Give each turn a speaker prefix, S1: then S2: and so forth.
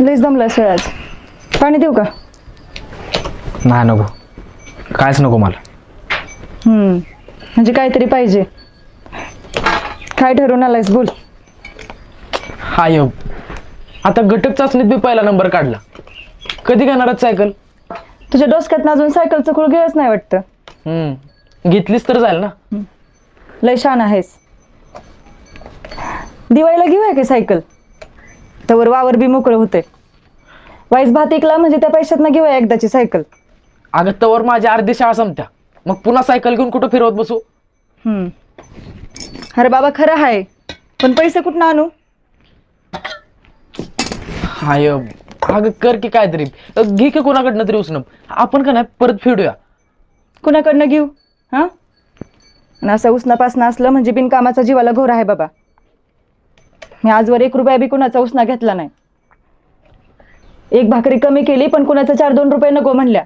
S1: लईच दमलास होय आज. पाणी देऊ का?
S2: नाही नको, कायच नको मला.
S1: म्हणजे काहीतरी पाहिजे. काय ठरवून आलायस बोल.
S2: हाय आता घटक चाचणीत बी पहिला नंबर काढला. कधी घेणारच सायकल?
S1: तुझ्या डोसक्यात अजून सायकलचं खूळ गेलंच नाही वाटतं.
S2: घेतलीच तर जाईल ना.
S1: लय शान आहेस. दिवाळीला घेऊया की सायकल, त्यावर वावर बी मोकळं होते. वाईस भात ऐकला म्हणजे त्या पैशात घेऊया एकदाची सायकल.
S2: अगं तवर माझी अर्धी शाळा संपत्या, मग पुन्हा सायकल घेऊन कुठं फिरवत बसू?
S1: अरे बाबा खरं आहे, पण पैसे कुठून आणू?
S2: हाय अगं कर की काहीतरी, घे की कोणाकडनं तरी उसनं. आपण का नाही परत फेडूया.
S1: कुणाकडनं घेऊ? असं उसना पासना असलं म्हणजे बिनकामाचा जीवाला घोर आहे बाबा. मी आजवर 1 रुपया बी कुणाचा उसना घेतला नाही. एक भाकरी कमी केली पण कुणाचा 4-2 रुपये नको म्हणल्या.